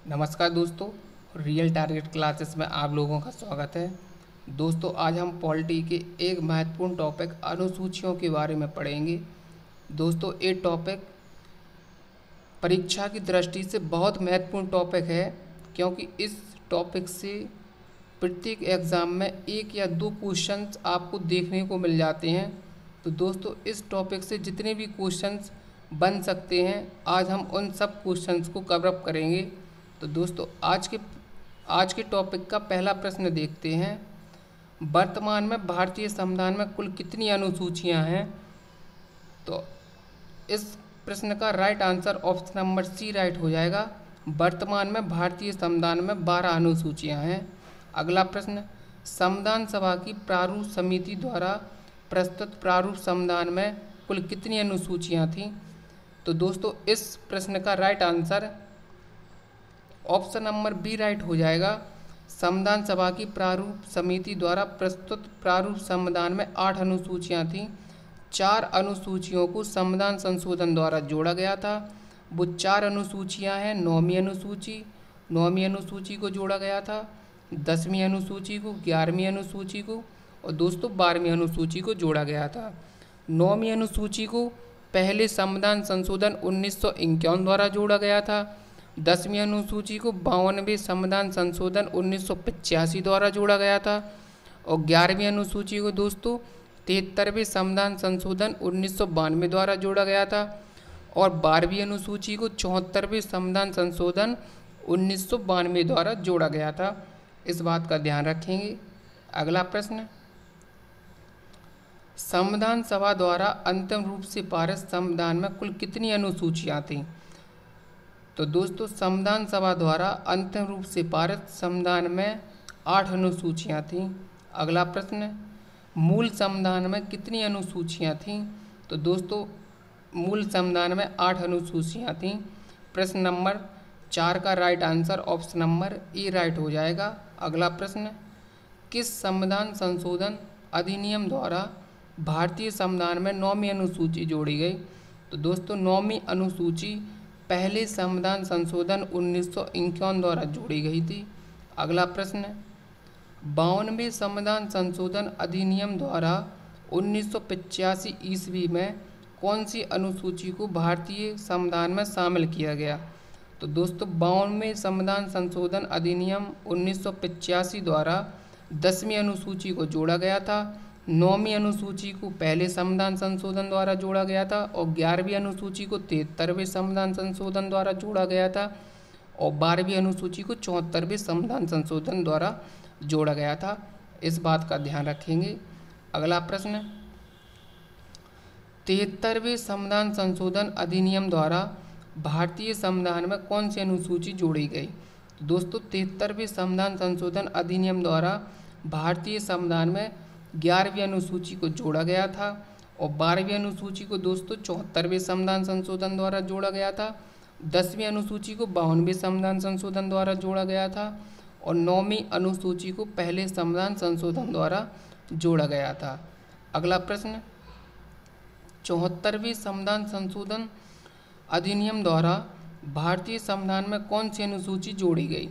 नमस्कार दोस्तों, real target classes में आप लोगों का स्वागत है। दोस्तों, आज हम पॉलिटी के एक महत्वपूर्ण टॉपिक अनुसूचियों के बारे में पढ़ेंगे। दोस्तों, ये टॉपिक परीक्षा की दृष्टि से बहुत महत्वपूर्ण टॉपिक है, क्योंकि इस टॉपिक से प्रत्येक एग्ज़ाम में एक या दो क्वेश्चंस आपको देखने को मिल जाते हैं। तो दोस्तों, इस टॉपिक से जितने भी क्वेश्चंस बन सकते हैं, आज हम उन सब क्वेश्चंस को कवर अप करेंगे। तो दोस्तों, आज के टॉपिक का पहला प्रश्न देखते हैं। वर्तमान में भारतीय संविधान में कुल कितनी अनुसूचियां हैं? तो इस प्रश्न का right answer option number C right हो जाएगा। वर्तमान में भारतीय संविधान में 12 अनुसूचियां हैं। अगला प्रश्न, संविधान सभा की प्रारूप समिति द्वारा प्रस्तुत प्रारूप संविधान में कुल कितनी अनुसूचियां थीं? तो दोस्तों, इस प्रश्न का right answer option number B right हो जाएगा। संविधान सभा की प्रारूप समिति द्वारा प्रस्तुत प्रारूप संविधान में 8 अनुसूचियां थीं। 4 अनुसूचियों को संविधान संशोधन द्वारा जोड़ा गया था। वो 4 अनुसूचियां हैं। 9वीं अनुसूची को जोड़ा गया था, 10वीं अनुसूची को, 11वीं अनुसूची को और दोस्तों 12वीं अनुसूची को जोड़ा गया था। 9वीं अनुसूची को पहले संविधान संशोधन 1951 द्वारा जोड़ा गया था। 10वीं अनुसूची को 52वें संविधान संशोधन 1985 द्वारा जोड़ा गया था और 11वीं अनुसूची को दोस्तों 73वें संविधान संशोधन 1992 द्वारा जोड़ा गया था और 12वीं अनुसूची को 74वें संविधान संशोधन 1992 द्वारा जोड़ा गया था। इस बात का ध्यान रखेंगे। अगला प्रश्न, संविधान सभा द्वारा अंतिम रूप से पारित संविधान में कुल कितनी अनुसूचियां थीं? तो दोस्तों, संविधान सभा द्वारा अंतिम रूप से पारित संविधान में 8 अनुसूचियां थीं। अगला प्रश्न, मूल संविधान में कितनी अनुसूचियां थीं? तो दोस्तों, मूल संविधान में 8 अनुसूचियां थीं। प्रश्न नंबर 4 का right answer option number A right हो जाएगा। अगला प्रश्न, किस संविधान संशोधन अधिनियम द्वारा भारतीय संविधान में 9वीं अनुसूची जोड़ी गई? तो दोस्तों, 9वीं अनुसूची पहले संविधान संशोधन 1951 द्वारा जोड़ी गई थी। अगला प्रश्न, 52वें संविधान संशोधन अधिनियम द्वारा 1985 ईस्वी में कौन सी अनुसूची को भारतीय संविधान में शामिल किया गया? तो दोस्तों, 52वें संविधान संशोधन अधिनियम 1985 द्वारा 10वीं अनुसूची को जोड़ा गया था। 9वीं अनुसूची को पहले संविधान संशोधन द्वारा जोड़ा गया था और 11वीं अनुसूची को 73वें संविधान संशोधन द्वारा जोड़ा गया था और 12वीं अनुसूची को 74वें संविधान संशोधन द्वारा जोड़ा गया था। इस बात का ध्यान रखेंगे। अगला प्रश्न, 73वें संविधान संशोधन अधिनियम द्वारा भारतीय संविधान में कौन सी अनुसूची जोड़ी गई? तो दोस्तों, 73वें संविधान संशोधन अधिनियम द्वारा भारतीय संविधान में 11वीं अनुसूची को जोड़ा गया था और 12वीं अनुसूची को दोस्तों 74वें संविधान संशोधन द्वारा जोड़ा गया था। 10वीं अनुसूची को 52वें संविधान संशोधन द्वारा जोड़ा गया था और 9वीं अनुसूची को पहले संविधान संशोधन द्वारा जोड़ा गया था। अगला प्रश्न, 74वें संविधान संशोधन अधिनियम द्वारा भारतीय संविधान में कौन सी अनुसूची जोड़ी गई?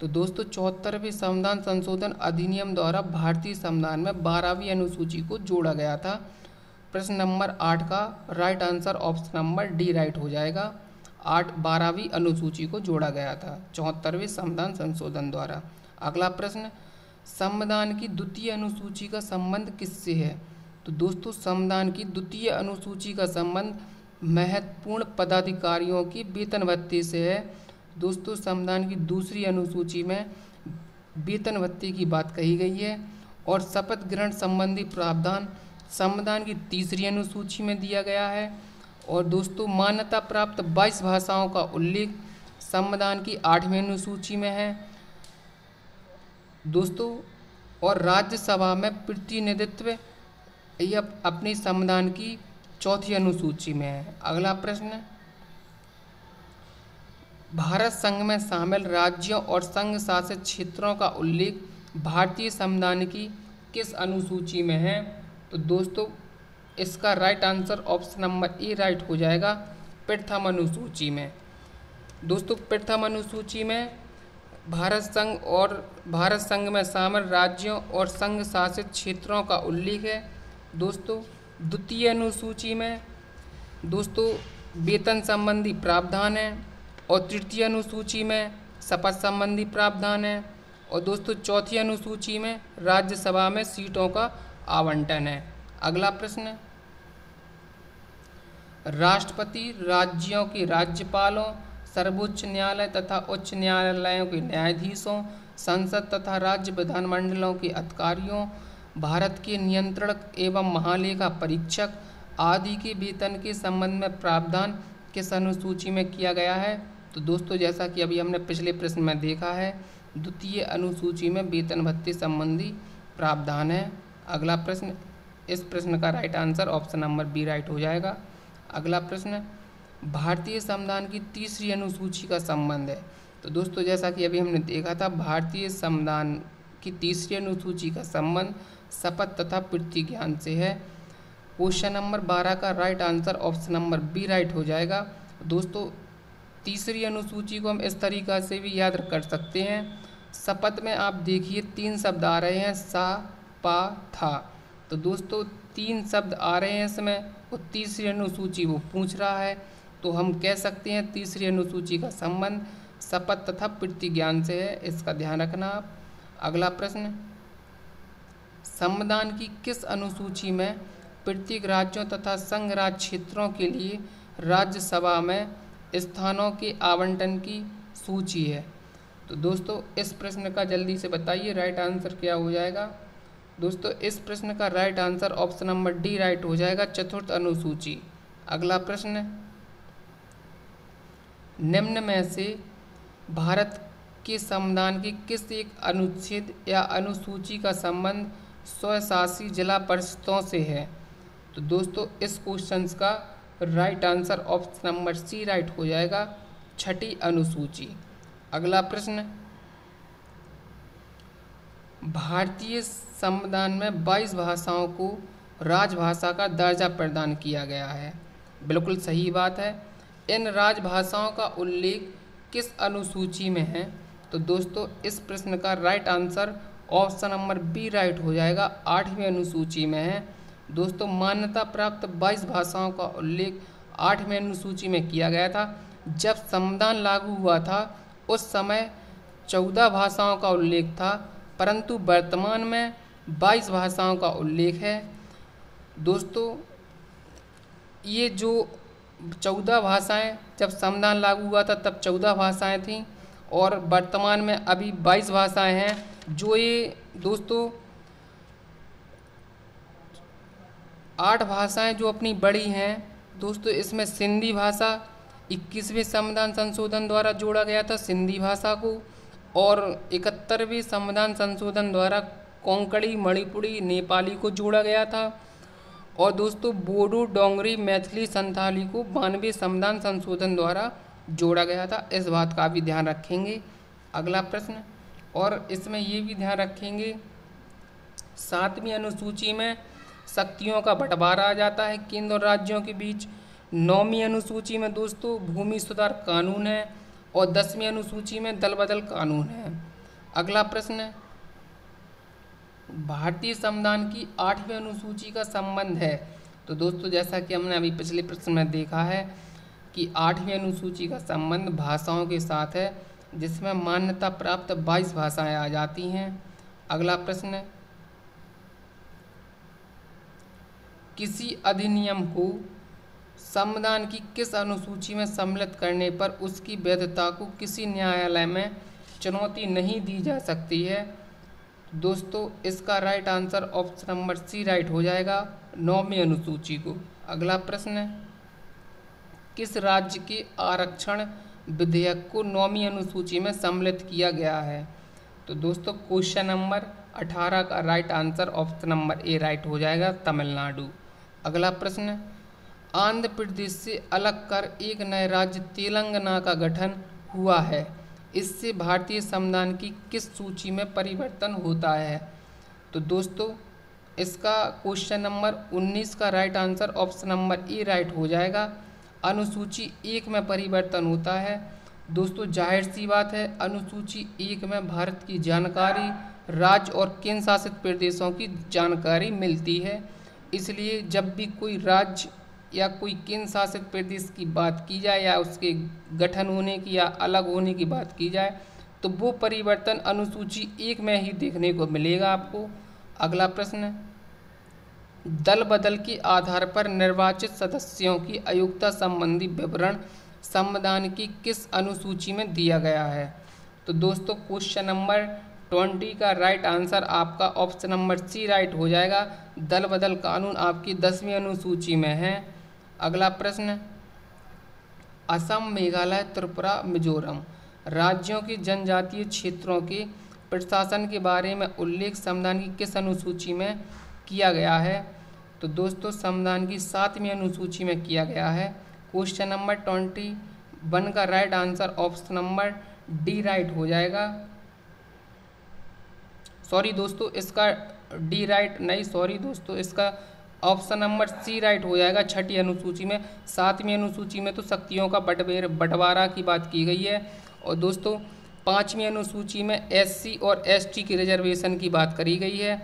तो दोस्तों, 74वें संविधान संशोधन अधिनियम द्वारा भारतीय संविधान में 12वीं अनुसूची को जोड़ा गया था। प्रश्न नंबर 8 का right answer option number D right हो जाएगा। 12वीं अनुसूची को जोड़ा गया था 74वें संविधान संशोधन द्वारा। अगला प्रश्न, संविधान की द्वितीय अनुसूची का संबंध किससे है? तो दोस्तों, संविधान की द्वितीय अनुसूची का संबंध महत्वपूर्ण पदाधिकारियों की वेतन भत्ते से है। दोस्तों, संविधान की दूसरी अनुसूची में वेतन भत्ते की बात कही गई है और शपथ ग्रहण संबंधी प्रावधान संविधान की तीसरी अनुसूची में दिया गया है और दोस्तों, मान्यता प्राप्त 22 भाषाओं का उल्लेख संविधान की 8वीं अनुसूची में है दोस्तों, और राज्यसभा में प्रतिनिधित्व यह अपने संविधान की 4थी अनुसूची में है। अगला प्रश्न, भारत संघ में शामिल राज्यों और संघ शासित क्षेत्रों का उल्लेख भारतीय संविधान की किस अनुसूची में है? तो दोस्तों, इसका right answer option number A right हो जाएगा, प्रथम अनुसूची में। दोस्तों प्रथम अनुसूची में भारत संघ में शामिल राज्यों और संघ शासित क्षेत्रों का उल्लेख है। दोस्तों द्वितीय अनुसूची में दोस्तों वेतन संबंधी प्रावधान है और तृतीय अनुसूची में शपथ संबंधी प्रावधान है और दोस्तों चौथी अनुसूची में राज्यसभा में सीटों का आवंटन है। अगला प्रश्न, राष्ट्रपति राज्यों के राज्यपालों, सर्वोच्च न्यायालय तथा उच्च न्यायालयों के न्यायाधीशों, संसद तथा राज्य विधानमंडलों के अधिकारियों, भारत के नियंत्रणक एवं महालेखा परीक्षक आदि के वेतन के संबंध में प्रावधान किस अनुसूची में किया गया है? तो दोस्तों जैसा कि अभी हमने पिछले प्रश्न में देखा है, द्वितीय अनुसूची में वेतन भत्ते संबंधी प्रावधान है। अगला प्रश्न, इस प्रश्न का right answer option number B right हो जाएगा। अगला प्रश्न, भारतीय संविधान की तीसरी अनुसूची का संबंध है। तो दोस्तों जैसा कि अभी हमने देखा था, भारतीय संविधान की तीसरी अनुसूची का संबंध शपथ तथा प्रतिज्ञान से है। क्वेश्चन नंबर 12 का right answer option number B right हो जाएगा। दोस्तों तीसरी अनुसूची को हम इस तरीक़ा से भी याद कर सकते हैं। शपथ में आप देखिए 3 शब्द आ रहे हैं, सा, पा, था। तो दोस्तों 3 शब्द आ रहे हैं इसमें, और तीसरी अनुसूची वो पूछ रहा है, तो हम कह सकते हैं तीसरी अनुसूची का संबंध शपथ तथा प्रतिज्ञान से है। इसका ध्यान रखना आप। अगला प्रश्न, संविधान की किस अनुसूची में प्रत्येक राज्यों तथा संघ राज्य क्षेत्रों के लिए राज्यसभा में स्थानों के आवंटन की सूची है? तो दोस्तों इस प्रश्न का जल्दी से बताइए राइट आंसर क्या हो जाएगा। दोस्तों इस प्रश्न का right answer option number D right हो जाएगा, चतुर्थ अनुसूची। अगला प्रश्न, निम्न में से भारत के संविधान के किस एक अनुच्छेद या अनुसूची का संबंध स्वशासी जिला परिषदों से है? तो दोस्तों इस क्वेश्चन का right answer option number C right हो जाएगा, छठी अनुसूची। अगला प्रश्न, भारतीय संविधान में 22 भाषाओं को राजभाषा का दर्जा प्रदान किया गया है। बिल्कुल सही बात है। इन राजभाषाओं का उल्लेख किस अनुसूची में है? तो दोस्तों इस प्रश्न का right answer option number B right हो जाएगा, 8वीं अनुसूची में है। दोस्तों मान्यता प्राप्त 22 भाषाओं का उल्लेख 8वीं अनुसूची में किया गया था। जब संविधान लागू हुआ था उस समय 14 भाषाओं का उल्लेख था, परंतु वर्तमान में 22 भाषाओं का उल्लेख है। दोस्तों ये जो 14 भाषाएं जब संविधान लागू हुआ था तब 14 भाषाएं थीं, और वर्तमान में अभी 22 भाषाएं हैं। जो ये दोस्तों 8 भाषाएं जो अपनी बड़ी हैं दोस्तों, इसमें सिंधी भाषा 21वें संविधान संशोधन द्वारा जोड़ा गया था सिंधी भाषा को, और 71वें संविधान संशोधन द्वारा कोंकणी, मणिपुरी, नेपाली को जोड़ा गया था। और दोस्तों बोडो, डोंगरी, मैथिली, संथाली को 92वें संविधान संशोधन द्वारा जोड़ा गया था। इस बात का भी ध्यान रखेंगे। अगला प्रश्न, और इसमें ये भी ध्यान रखेंगे 7वीं अनुसूची में शक्तियों का बंटवारा आ जाता है केंद्र और राज्यों के बीच। 9वीं अनुसूची में दोस्तों भूमि सुधार कानून है, और 10वीं अनुसूची में दल बदल कानून है। अगला प्रश्न, भारतीय संविधान की 8वीं अनुसूची का संबंध है। तो दोस्तों जैसा कि हमने अभी पिछले प्रश्न में देखा है कि 8वीं अनुसूची का संबंध भाषाओं के साथ है, जिसमें मान्यता प्राप्त 22 भाषाएं आ जाती हैं। अगला प्रश्न, किसी अधिनियम को संविधान की किस अनुसूची में सम्मिलित करने पर उसकी वैधता को किसी न्यायालय में चुनौती नहीं दी जा सकती है? दोस्तों इसका right answer option number C right हो जाएगा, 9वीं अनुसूची को। अगला प्रश्न, किस राज्य के आरक्षण विधेयक को 9वीं अनुसूची में सम्मिलित किया गया है? तो दोस्तों क्वेश्चन नंबर 18 का right answer option number A right हो जाएगा, तमिलनाडु। अगला प्रश्न, आंध्र प्रदेश से अलग कर एक नए राज्य तेलंगाना का गठन हुआ है, इससे भारतीय संविधान की किस सूची में परिवर्तन होता है? तो दोस्तों इसका क्वेश्चन नंबर 19 का right answer option number A right हो जाएगा, अनुसूची 1 में परिवर्तन होता है। दोस्तों जाहिर सी बात है, अनुसूची 1 में भारत की जानकारी, राज्य और केंद्र शासित प्रदेशों की जानकारी मिलती है। इसलिए जब भी कोई राज्य या कोई केंद्र शासित प्रदेश की बात की जाए या उसके गठन होने की या अलग होने की बात की जाए, तो वो परिवर्तन अनुसूची 1 में ही देखने को मिलेगा आपको। अगला प्रश्न, दल बदल के आधार पर निर्वाचित सदस्यों की अयोग्यता संबंधी विवरण संविधान की किस अनुसूची में दिया गया है? तो दोस्तों क्वेश्चन नंबर 20 का राइट आंसर आपका ऑप्शन नंबर सी राइट हो जाएगा। दल बदल कानून आपकी 10वीं अनुसूची में है। अगला प्रश्न, असम, मेघालय, त्रिपुरा, मिजोरम राज्यों के जनजातीय क्षेत्रों के प्रशासन के बारे में उल्लेख संविधान की किस अनुसूची में किया गया है? तो दोस्तों संविधान की 7वीं अनुसूची में किया गया है। क्वेश्चन नंबर 21 का right answer option number D right हो जाएगा। सॉरी दोस्तों, इसका डी राइट नहीं, सॉरी दोस्तों, इसका ऑप्शन नंबर सी राइट हो जाएगा। 6ठी अनुसूची में, 7वीं अनुसूची में तो शक्तियों का बंटवारा की बात की गई है। और दोस्तों 5वीं अनुसूची में एससी और एसटी की रिजर्वेशन की बात करी गई है।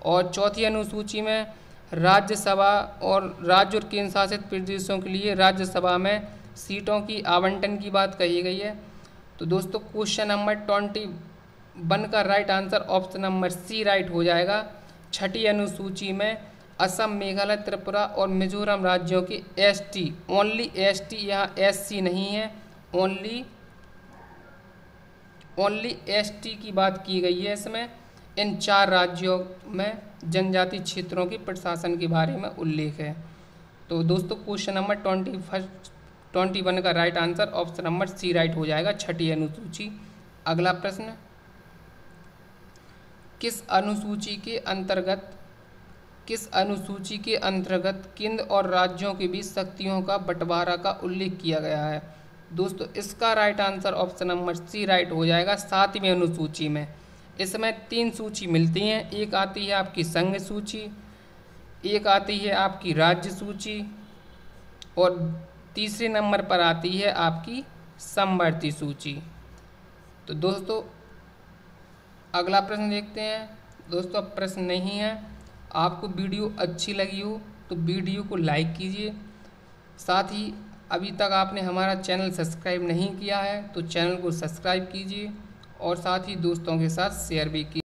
और 4थी अनुसूची में राज्यसभा और राज्य और केंद्र शासित प्रदेशों के लिए राज्यसभा में सीटों की आवंटन की बात कही गई है। तो दोस्तों क्वेश्चन नंबर 21 का right answer option number C right हो जाएगा। 6ठी अनुसूची में असम, मेघालय, त्रिपुरा और मिजोरम राज्यों की एसटी, ओनली एसटी, यहाँ एससी नहीं है, ओनली एसटी की बात की गई है इसमें। इन 4 राज्यों में जनजातीय क्षेत्रों के प्रशासन के बारे में उल्लेख है। तो दोस्तों क्वेश्चन नंबर 21 का right answer option number C right हो जाएगा, 6ठी अनुसूची। अगला प्रश्न, किस अनुसूची के अंतर्गत केंद्र और राज्यों के बीच शक्तियों का बंटवारा का उल्लेख किया गया है? दोस्तों इसका right answer option number C right हो जाएगा। 7वीं अनुसूची में इसमें 3 सूची मिलती हैं। एक आती है आपकी संघ सूची, एक आती है आपकी राज्य सूची और तीसरे नंबर पर आती है आपकी समवर्ती सूची। तो दोस्तों अगला प्रश्न देखते हैं। दोस्तों अब प्रश्न नहीं है। आपको वीडियो अच्छी लगी हो तो वीडियो को लाइक कीजिए। साथ ही अभी तक आपने हमारा चैनल सब्सक्राइब नहीं किया है तो चैनल को सब्सक्राइब कीजिए और साथ ही दोस्तों के साथ शेयर भी कीजिए।